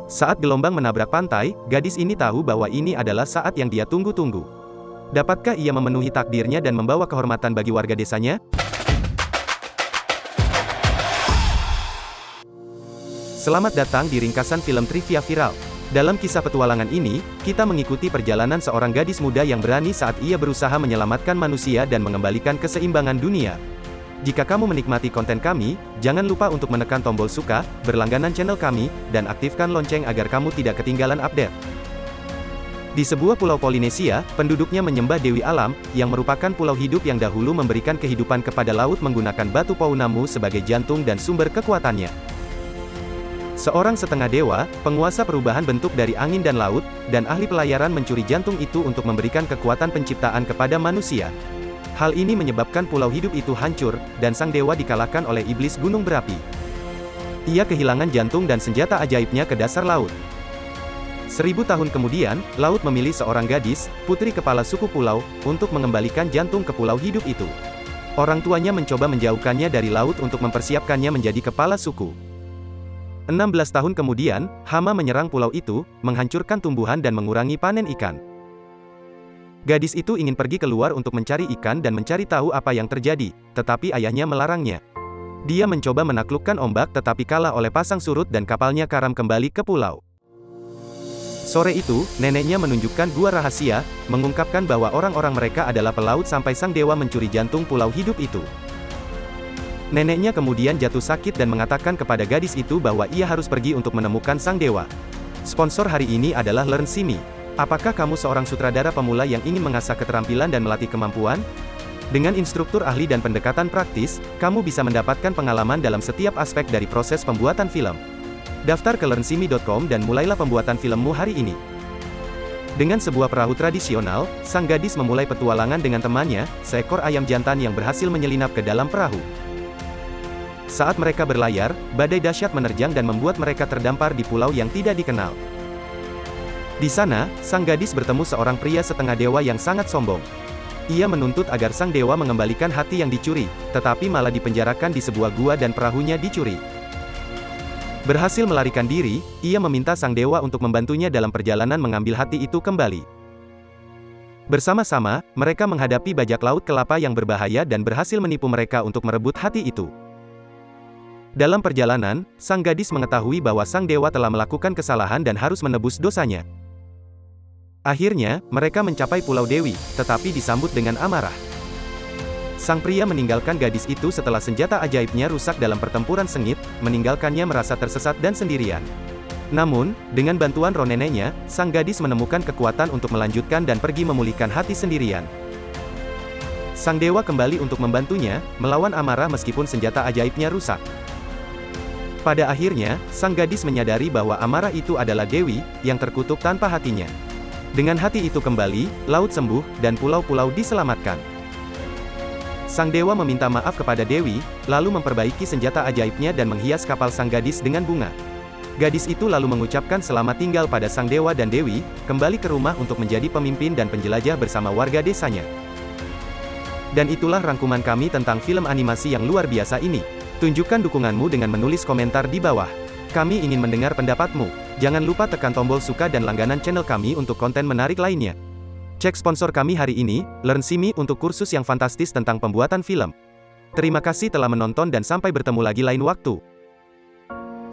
Saat gelombang menabrak pantai, gadis ini tahu bahwa ini adalah saat yang dia tunggu-tunggu. Dapatkah ia memenuhi takdirnya dan membawa kehormatan bagi warga desanya? Selamat datang di ringkasan film trivia viral. Dalam kisah petualangan ini, kita mengikuti perjalanan seorang gadis muda yang berani saat ia berusaha menyelamatkan manusia dan mengembalikan keseimbangan dunia. Jika kamu menikmati konten kami, jangan lupa untuk menekan tombol suka, berlangganan channel kami, dan aktifkan lonceng agar kamu tidak ketinggalan update. Di sebuah pulau Polinesia, penduduknya menyembah Dewi Alam, yang merupakan pulau hidup yang dahulu memberikan kehidupan kepada laut menggunakan batu Pounamu sebagai jantung dan sumber kekuatannya. Seorang setengah dewa, penguasa perubahan bentuk dari angin dan laut, dan ahli pelayaran mencuri jantung itu untuk memberikan kekuatan penciptaan kepada manusia. Hal ini menyebabkan pulau hidup itu hancur, dan sang dewa dikalahkan oleh iblis gunung berapi. Ia kehilangan jantung dan senjata ajaibnya ke dasar laut. 1000 tahun kemudian, laut memilih seorang gadis, putri kepala suku pulau, untuk mengembalikan jantung ke pulau hidup itu. Orang tuanya mencoba menjauhkannya dari laut untuk mempersiapkannya menjadi kepala suku. 16 tahun kemudian, hama menyerang pulau itu, menghancurkan tumbuhan dan mengurangi panen ikan. Gadis itu ingin pergi keluar untuk mencari ikan dan mencari tahu apa yang terjadi, tetapi ayahnya melarangnya. Dia mencoba menaklukkan ombak tetapi kalah oleh pasang surut dan kapalnya karam kembali ke pulau. Sore itu, neneknya menunjukkan gua rahasia, mengungkapkan bahwa orang-orang mereka adalah pelaut sampai sang dewa mencuri jantung pulau hidup itu. Neneknya kemudian jatuh sakit dan mengatakan kepada gadis itu bahwa ia harus pergi untuk menemukan sang dewa. Sponsor hari ini adalah Learn Simi. Apakah kamu seorang sutradara pemula yang ingin mengasah keterampilan dan melatih kemampuan? Dengan instruktur ahli dan pendekatan praktis, kamu bisa mendapatkan pengalaman dalam setiap aspek dari proses pembuatan film. Daftar ke learnsimi.com dan mulailah pembuatan filmmu hari ini. Dengan sebuah perahu tradisional, sang gadis memulai petualangan dengan temannya, seekor ayam jantan yang berhasil menyelinap ke dalam perahu. Saat mereka berlayar, badai dahsyat menerjang dan membuat mereka terdampar di pulau yang tidak dikenal. Di sana, sang gadis bertemu seorang pria setengah dewa yang sangat sombong. Ia menuntut agar sang dewa mengembalikan hati yang dicuri, tetapi malah dipenjarakan di sebuah gua dan perahunya dicuri. Berhasil melarikan diri, ia meminta sang dewa untuk membantunya dalam perjalanan mengambil hati itu kembali. Bersama-sama, mereka menghadapi bajak laut kelapa yang berbahaya dan berhasil menipu mereka untuk merebut hati itu. Dalam perjalanan, sang gadis mengetahui bahwa sang dewa telah melakukan kesalahan dan harus menebus dosanya. Akhirnya, mereka mencapai Pulau Dewi, tetapi disambut dengan amarah. Sang pria meninggalkan gadis itu setelah senjata ajaibnya rusak dalam pertempuran sengit, meninggalkannya merasa tersesat dan sendirian. Namun, dengan bantuan roh neneknya, sang gadis menemukan kekuatan untuk melanjutkan dan pergi memulihkan hati sendirian. Sang dewa kembali untuk membantunya, melawan amarah meskipun senjata ajaibnya rusak. Pada akhirnya, sang gadis menyadari bahwa amarah itu adalah Dewi, yang terkutuk tanpa hatinya. Dengan hati itu kembali, laut sembuh, dan pulau-pulau diselamatkan. Sang dewa meminta maaf kepada Dewi, lalu memperbaiki senjata ajaibnya dan menghias kapal sang gadis dengan bunga. Gadis itu lalu mengucapkan selamat tinggal pada sang dewa dan Dewi, kembali ke rumah untuk menjadi pemimpin dan penjelajah bersama warga desanya. Dan itulah rangkuman kami tentang film animasi yang luar biasa ini. Tunjukkan dukunganmu dengan menulis komentar di bawah. Kami ingin mendengar pendapatmu. Jangan lupa tekan tombol suka dan langganan channel kami untuk konten menarik lainnya. Cek sponsor kami hari ini, Learn Simi untuk kursus yang fantastis tentang pembuatan film. Terima kasih telah menonton dan sampai bertemu lagi lain waktu.